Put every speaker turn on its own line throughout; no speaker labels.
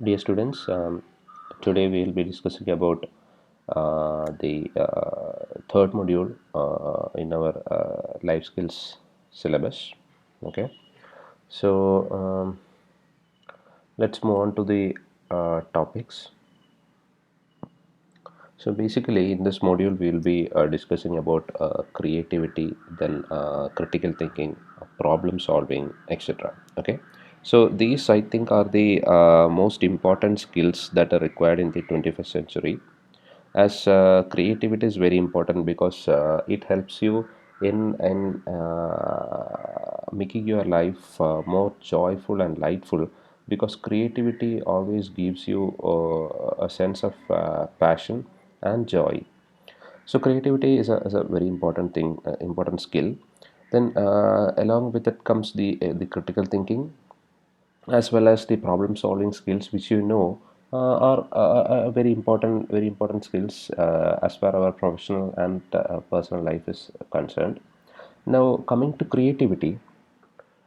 Dear students, today we will be discussing about the third module in our life skills syllabus. Okay, so let's move on to the topics. So basically, in this module, we will be discussing about creativity, then critical thinking, problem solving, etc. Okay. So these, I think, are the most important skills that are required in the 21st century. As creativity is very important because it helps you in making your life more joyful and lightful, because creativity always gives you a sense of passion and joy. So creativity is a very important thing, important skill. Then along with it comes the critical thinking, as well as the problem solving skills, which are very important skills as far our professional and personal life is concerned. Now coming to creativity,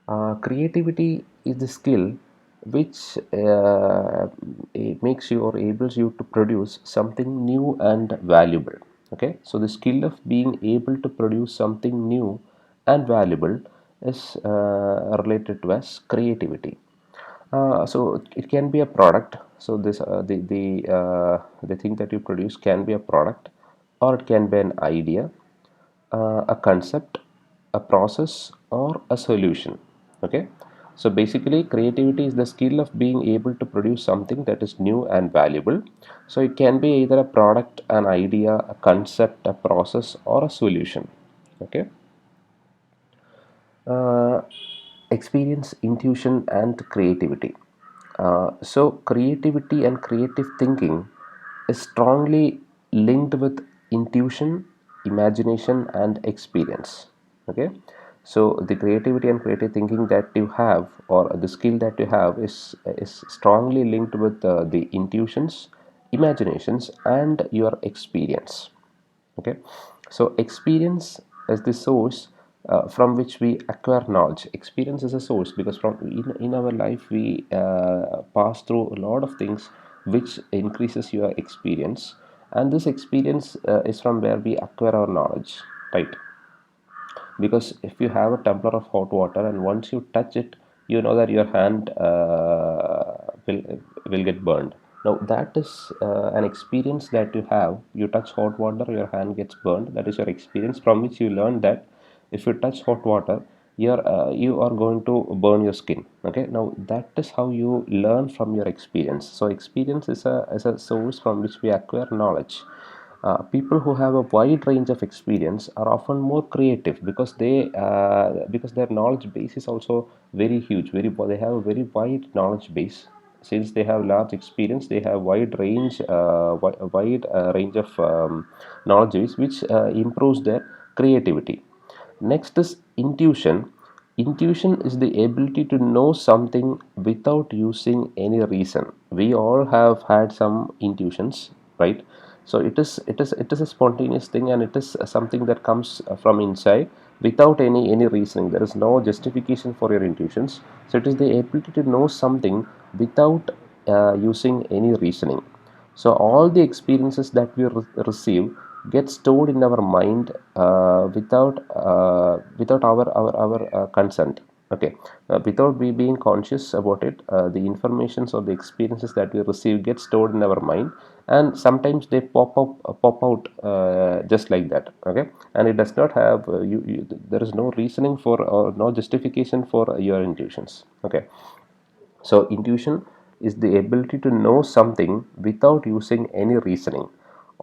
creativity is the skill which it makes you or enables you to produce something new and valuable. Okay, so the skill of being able to produce something new and valuable is related to as creativity. So it can be a product. So this the thing that you produce can be a product, or it can be an idea, a concept, a process, or a solution. Okay, so basically creativity is the skill of being able to produce something that is new and valuable. So it can be either a product, an idea, a concept, a process, or a solution. Okay. uh, Experience, intuition, and creativity. So creativity and creative thinking is strongly linked with intuition, imagination, and experience. Okay, so the creativity and creative thinking that you have, or the skill that you have, is strongly linked with the intuitions, imaginations, and your experience. Okay, so experience is the source from which we acquire knowledge. Experience is a source because in our life we pass through a lot of things which increases your experience, and this experience is from where we acquire our knowledge, right? Because if you have a tumbler of hot water and once you touch it, you know that your hand will get burned. Now that is an experience that you have. You touch hot water, your hand gets burned. That is your experience from which you learn that if you touch hot water, you are going to burn your skin. Okay, now that is how you learn from your experience. So experience is a source from which we acquire knowledge. People who have a wide range of experience are often more creative because because their knowledge base is also very huge. They have a very wide knowledge base. Since they have large experience, they have wide range of knowledge base, which improves their creativity. Next is intuition. Intuition is the ability to know something without using any reason. We all have had some intuitions, right? So it is a spontaneous thing, and it is something that comes from inside without any reasoning. There is no justification for your intuitions. So it is the ability to know something without using any reasoning. So all the experiences that we receive get stored in our mind without our consent. Okay, without we being conscious about it, the informations or the experiences that we receive get stored in our mind, and sometimes they pop out just like that. Okay, and it does not have there is no reasoning for or no justification for your intuitions. Okay, so intuition is the ability to know something without using any reasoning.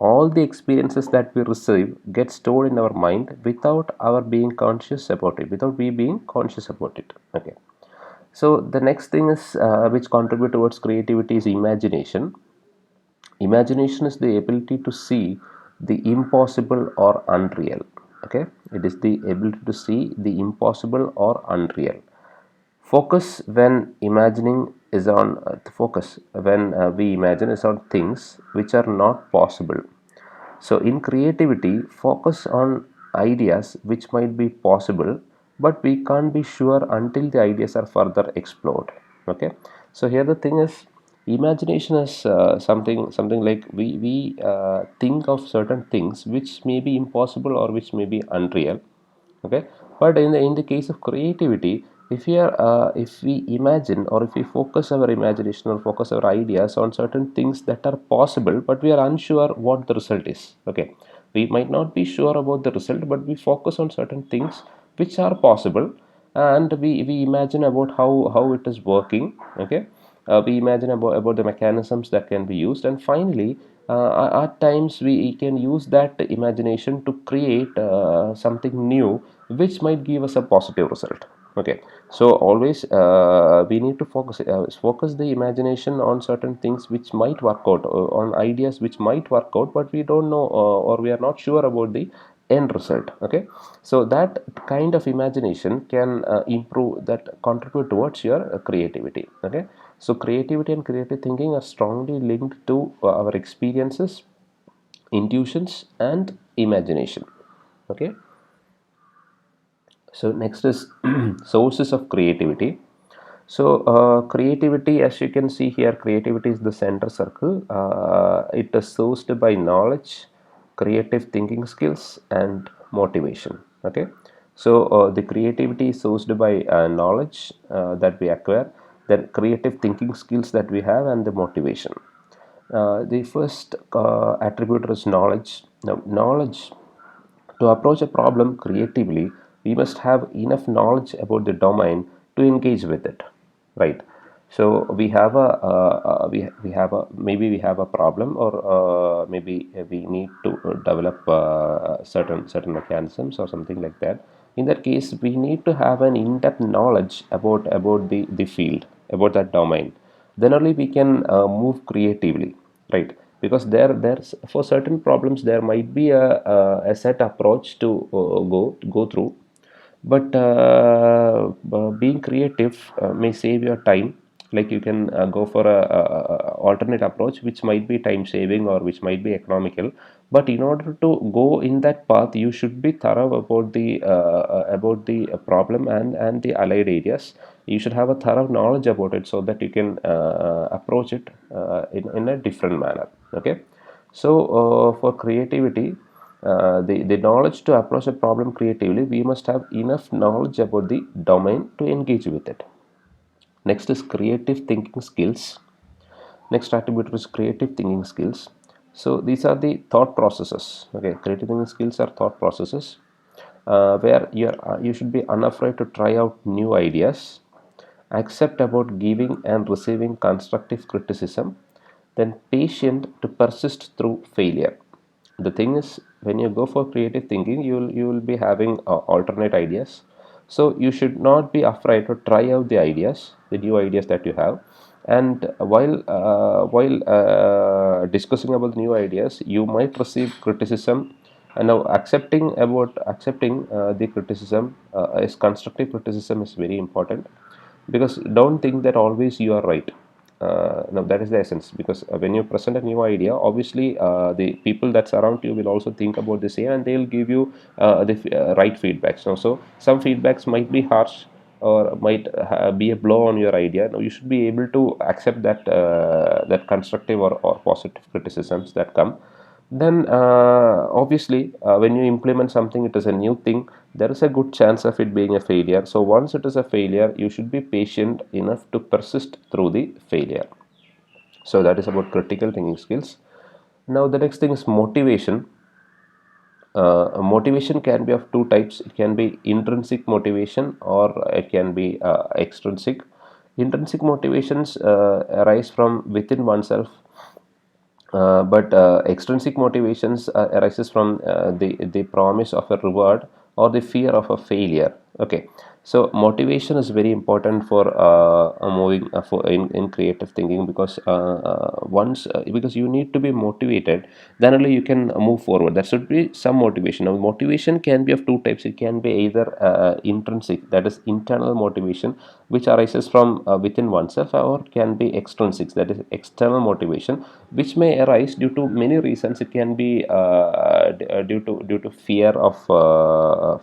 All the experiences that we receive get stored in our mind without our being conscious about it, without we being conscious about it. Okay. So the next thing is which contribute towards creativity is imagination. Imagination is the ability to see the impossible or unreal. Okay, it is the ability to see the impossible or unreal. Focus when imagining is on the focus when we imagine is on things which are not possible. So in creativity, focus on ideas which might be possible, but we can't be sure until the ideas are further explored. Okay, so here the thing is, Imagination is something like we think of certain things which may be impossible or which may be unreal. Okay, but in the case of creativity, if we imagine, or if we focus our imagination or focus our ideas on certain things that are possible, but we are unsure what the result is. Okay, we might not be sure about the result, but we focus on certain things which are possible, and we imagine about how it is working. Okay, we imagine about the mechanisms that can be used, and finally at times we can use that imagination to create something new which might give us a positive result. Okay, so always we need to focus the imagination on certain things which might work out, on ideas which might work out, but we don't know, or we are not sure about the end result. Okay, so that kind of imagination can improve, that contribute towards your creativity. Okay, so creativity and creative thinking are strongly linked to our experiences, intuitions, and imagination. Okay, so next is sources of creativity. So creativity, as you can see here, creativity is the center circle. It is sourced by knowledge, creative thinking skills, and motivation. Okay, so the creativity is sourced by knowledge that we acquire, then creative thinking skills that we have, and the motivation. The first attribute is knowledge. Now, knowledge, to approach a problem creatively, we must have enough knowledge about the domain to engage with it, right? So we have a, maybe we have a problem, or maybe we need to develop certain mechanisms or something like that. In that case, we need to have an in-depth knowledge about the field, about that domain. Then only we can move creatively, right? Because there's, for certain problems there might be a set approach to go through, but being creative may save your time. Like you can go for a alternate approach which might be time saving or which might be economical, but in order to go in that path, you should be thorough about the problem and the allied areas. You should have a thorough knowledge about it so that you can approach it in a different manner. Okay, so for creativity, the knowledge to approach a problem creatively, we must have enough knowledge about the domain to engage with it. Next is creative thinking skills. Next attribute is creative thinking skills. So these are the thought processes. Okay, creative thinking skills are thought processes where you should be unafraid to try out new ideas, accept about giving and receiving constructive criticism, then patient to persist through failure. The thing is, when you go for creative thinking, you will be having alternate ideas. So you should not be afraid to try out the ideas, the new ideas that you have. And while discussing about new ideas, you might receive criticism. And now accepting the criticism is constructive criticism is very important, because don't think that always you are right. Now that is the essence, because when you present a new idea, obviously the people that surround you will also think about the same, and they'll give you the right feedbacks. So some feedbacks might be harsh, or might be a blow on your idea. Now you should be able to accept that constructive or positive criticisms that come. Then obviously when you implement something, it is a new thing, there is a good chance of it being a failure. So once it is a failure, you should be patient enough to persist through the failure. So that is about critical thinking skills. Now the next thing is motivation. Motivation can be of two types. It can be intrinsic motivation, or it can be extrinsic. Intrinsic motivations arise from within oneself, but extrinsic motivations arises from the promise of a reward or the fear of a failure. Okay, so motivation is very important for moving in creative thinking, because once because you need to be motivated, then only you can move forward. There should be some motivation. Now motivation can be of two types. It can be either intrinsic, that is internal motivation, which arises from within oneself, or can be extrinsic, that is external motivation, which may arise due to many reasons. It can be due to fear of a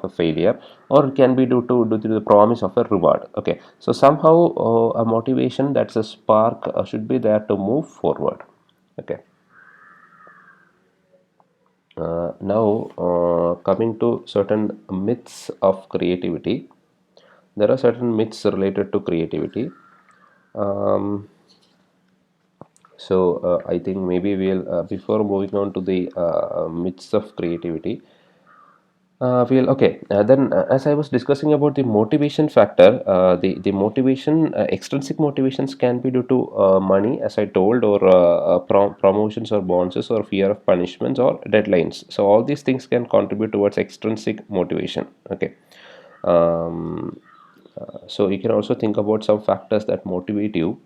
failure, or it can be due to due to the promise of a reward. Okay, so somehow a motivation, that's a spark, should be there to move forward. Okay. Now, coming to certain myths of creativity, there are certain myths related to creativity. Um, I think maybe we'll, before moving on to the myths of creativity, then as I was discussing about the motivation factor, the motivation, extrinsic motivations can be due to money, as I told, or promotions or bonuses, or fear of punishments or deadlines. So all these things can contribute towards extrinsic motivation. Okay. So you can also think about some factors that motivate you.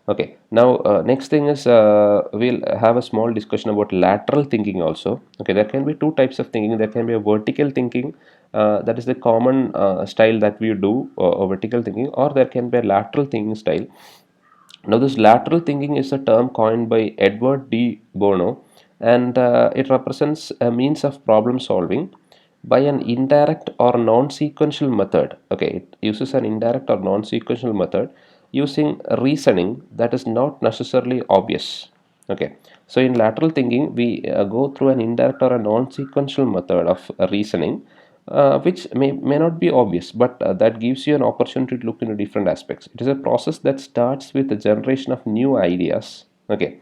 Okay, now next thing is, we'll have a small discussion about lateral thinking also. Okay, there can be two types of thinking. There can be a vertical thinking, that is the common style that we do, vertical thinking, or there can be a lateral thinking style. Now, this lateral thinking is a term coined by Edward D. Bono, and it represents a means of problem solving by an indirect or non-sequential method. Okay, it uses an indirect or non-sequential method using reasoning that is not necessarily obvious. Okay, so in lateral thinking, we go through an indirect or a non-sequential method of reasoning, which may not be obvious, but that gives you an opportunity to look into different aspects. It is a process that starts with the generation of new ideas. Okay,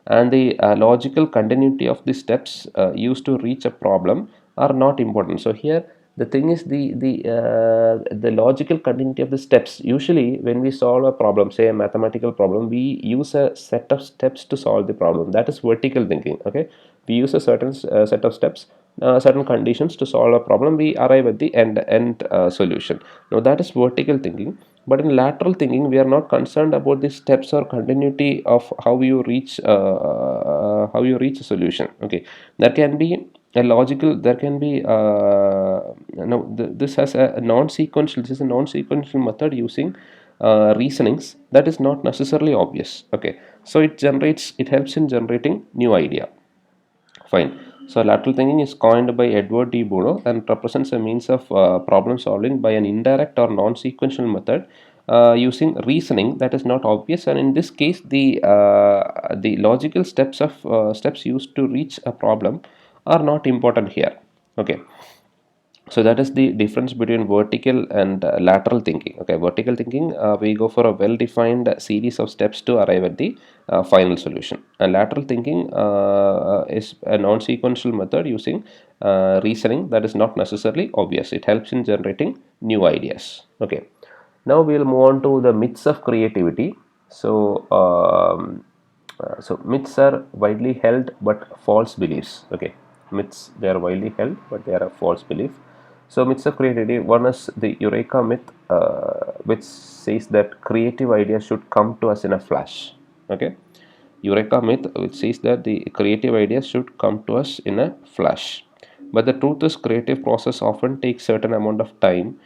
and the logical continuity of the steps used to reach a problem are not important. So here the thing is, the logical continuity of the steps. Usually when we solve a problem, say a mathematical problem, we use a set of steps to solve the problem. That is vertical thinking. Okay, we use a certain set of steps, certain conditions to solve a problem, we arrive at the end solution. Now that is vertical thinking. But in lateral thinking, we are not concerned about the steps or continuity of how you reach a solution. Okay, there can be a logical, there can be no this has a non-sequential, this is a non-sequential method using reasonings that is not necessarily obvious. Okay, so it helps in generating new idea. Fine. So lateral thinking is coined by Edward D. Bono and represents a means of problem solving by an indirect or non-sequential method using reasoning that is not obvious. And in this case, the logical steps used to reach a problem are not important here. Okay, so that is the difference between vertical and lateral thinking. Okay, vertical thinking, we go for a well defined series of steps to arrive at the final solution, and lateral thinking is a non sequential method using reasoning that is not necessarily obvious. It helps in generating new ideas. Okay, now we will move on to the myths of creativity. So myths are widely held but false beliefs. Okay, myths, they are widely held but they are a false belief. So myths of creativity. One is the Eureka myth, which says that creative ideas should come to us in a flash. Okay, Eureka myth, which says that the creative ideas should come to us in a flash. But the truth is, creative process often takes certain amount of time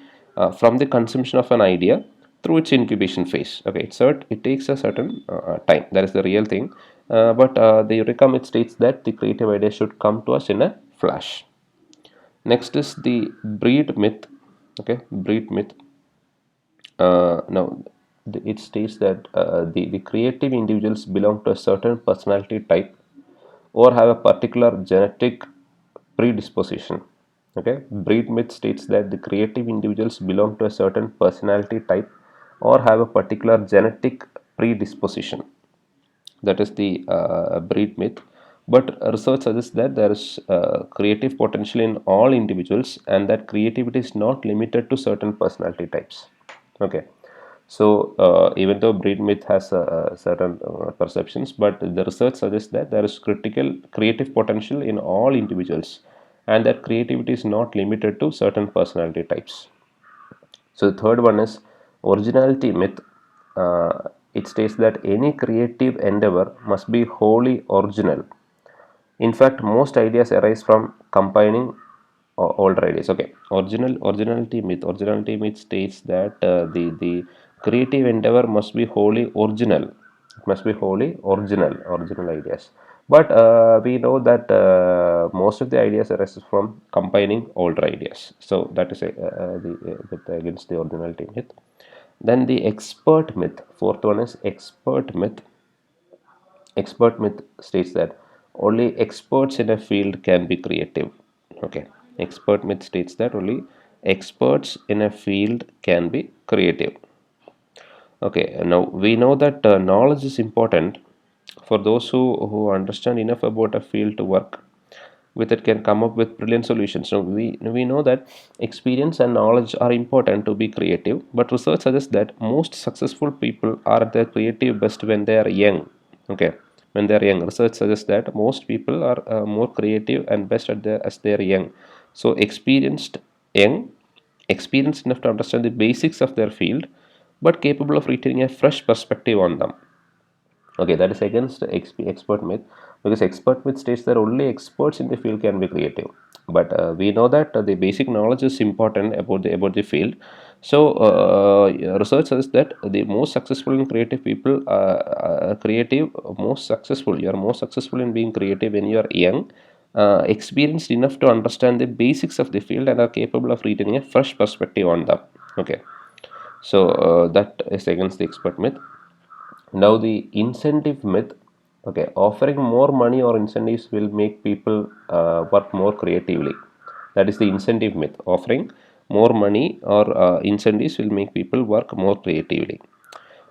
from the consumption of an idea through its incubation phase. Okay, it takes a certain time. That is the real thing. But the Eureka myth states that the creative idea should come to us in a flash. Next is the breed myth. Okay, breed myth. Now, it states that the creative individuals belong to a certain personality type or have a particular genetic predisposition. Okay, breed myth states that the creative individuals belong to a certain personality type or have a particular genetic predisposition. That is the breed myth. But research suggests that there is creative potential in all individuals and that creativity is not limited to certain personality types. Okay, so even though breed myth has certain perceptions, but the research suggests that there is critical creative potential in all individuals and that creativity is not limited to certain personality types. So the third one is originality myth. It states that any creative endeavor must be wholly original. In fact, most ideas arise from combining older ideas. Okay, originality myth. Originality myth states that the creative endeavor must be wholly original. It must be wholly original ideas. But we know that most of the ideas arise from combining older ideas. So that is against the originality myth. Then the expert myth. Fourth one is expert myth. Expert myth states that only experts in a field can be creative. Okay. Expert myth states that only experts in a field can be creative. Okay, now we know that knowledge is important for those who understand enough about a field to work with it can come up with brilliant solutions. So we know that experience and knowledge are important to be creative, but research suggests that most successful people are at their creative best when they are young. Okay, when they are young, research suggests that most people are more creative and best at their as they are young. So young, experienced enough to understand the basics of their field, but capable of retaining a fresh perspective on them. Okay, that is against expert myth, because expert myth states that only experts in the field can be creative. But we know that the basic knowledge is important about the field. So research says that the most successful and creative people, creative, most successful. You are most successful in being creative when you are young, experienced enough to understand the basics of the field, and are capable of retaining a fresh perspective on them. Okay, so that is against the expert myth. Now the incentive myth. Okay, offering more money or incentives will make people work more creatively. That is the incentive myth. Offering more money or incentives will make people work more creatively.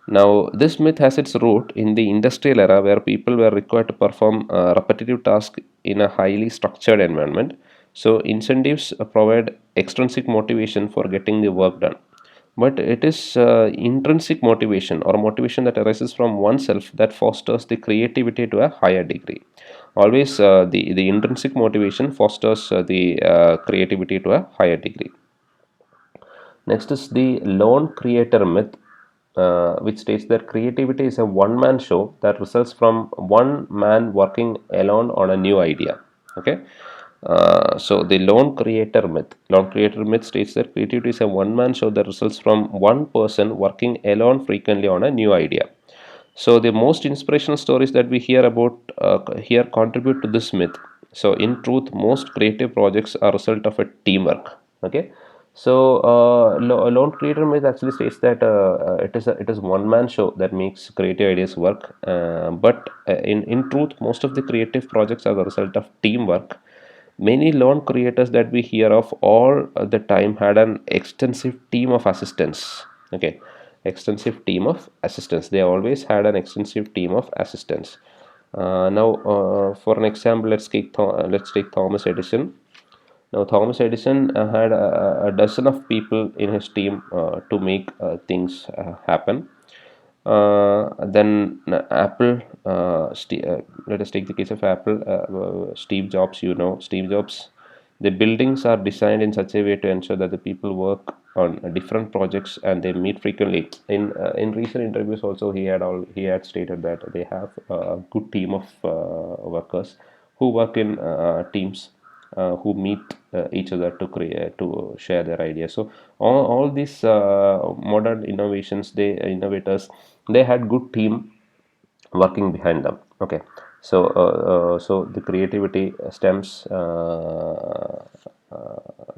Now, this myth has its root in the industrial era where people were required to perform repetitive tasks in a highly structured environment. So, incentives provide extrinsic motivation for getting the work done. But it is intrinsic motivation or motivation that arises from oneself that fosters the creativity to a higher degree. Always the intrinsic motivation fosters the creativity to a higher degree. Next is the lone creator myth, which states that creativity is a one man show that results from one man working alone on a new idea. Okay. So the lone creator myth states that creativity is a one man show that results from one person working alone frequently on a new idea. So the most inspirational stories that we hear about here contribute to this myth. So in truth, most creative projects are a result of a teamwork. Okay. So lone creator myth actually states that it is one man show that makes creative ideas work. But in truth, most of the creative projects are the result of teamwork. Many lone creators that we hear of all the time had an extensive team of assistants. Okay, extensive team of assistants. They always had an extensive team of assistants. Now, for an example, let's take Thomas Edison. Now, Thomas Edison had a dozen of people in his team to make things happen. Then Apple, let us take the case of Apple. Steve Jobs, Steve Jobs. The buildings are designed in such a way to ensure that the people work on different projects and they meet frequently. In recent interviews, also he had stated that they have a good team of workers who work in teams who meet each other to create to share their ideas. So all these modern innovators, they had good team working behind them. Okay, so the creativity stems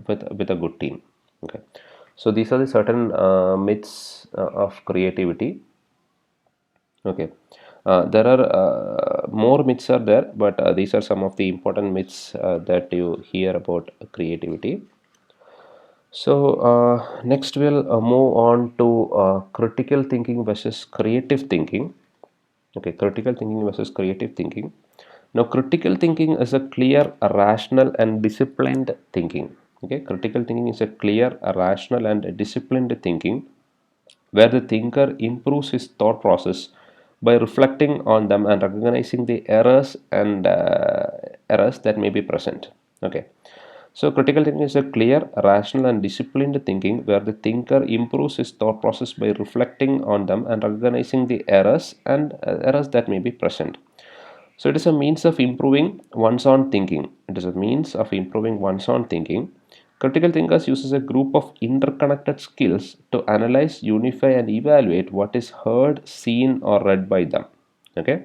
with a good team. Okay, so these are the certain myths of creativity. Okay, there are more myths are there, but these are some of the important myths that you hear about creativity. So next we'll move on to critical thinking versus creative thinking. Okay, critical thinking versus creative thinking. Now, critical thinking is a clear, rational, and disciplined thinking. Okay, critical thinking is a clear, rational, and disciplined thinking where the thinker improves his thought process by reflecting on them and recognizing the errors that may be present. Okay, so critical thinking is a clear, rational, and disciplined thinking where the thinker improves his thought process by reflecting on them and recognizing the errors that may be present. So it is a means of improving one's own thinking. It is a means of improving one's own thinking. Critical thinkers uses a group of interconnected skills to analyze, unify, and evaluate what is heard, seen, or read by them. Okay.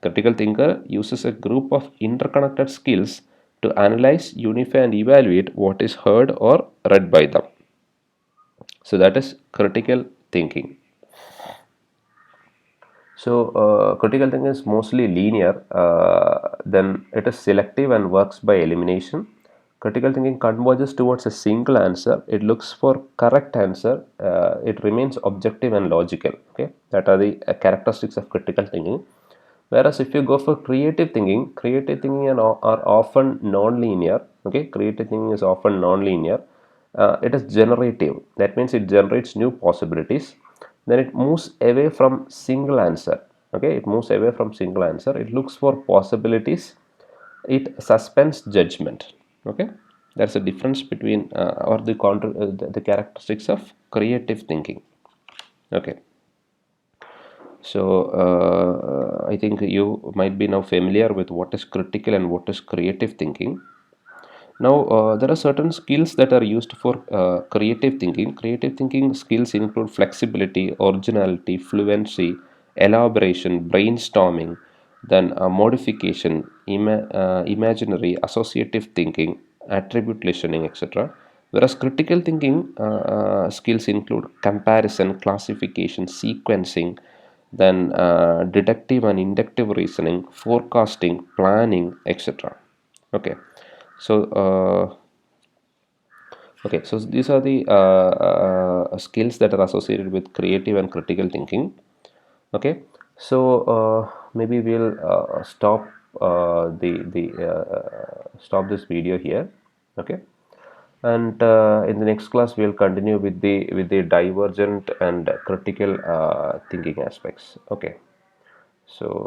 Critical thinker uses a group of interconnected skills to analyze, unify, and evaluate what is heard or read by them. So that is critical thinking. So critical thinking is mostly linear, then it is selective and works by elimination. Critical thinking converges towards a single answer. It looks for correct answer. It remains objective and logical. Okay, that are the characteristics of critical thinking. Whereas if you go for creative thinking are often non-linear. Okay, creative thinking is often non-linear. It is generative. That means it generates new possibilities. Then it moves away from single answer. Okay, it moves away from single answer. It looks for possibilities. It suspends judgment. Okay, that's a difference between or the characteristics of creative thinking. Okay. So I think you might be now familiar with what is critical and what is creative thinking. Now there are certain skills that are used for creative thinking. Creative thinking skills include flexibility, originality, fluency, elaboration, brainstorming, then modification, imaginary, associative thinking, attribute listening, etc. Whereas critical thinking skills include comparison, classification, sequencing, then deductive and inductive reasoning, forecasting, planning, etc. Okay, so so these are the skills that are associated with creative and critical thinking. Okay, so maybe we'll stop this video here. Okay, and in the next class we'll continue with the divergent and critical thinking aspects. Okay, so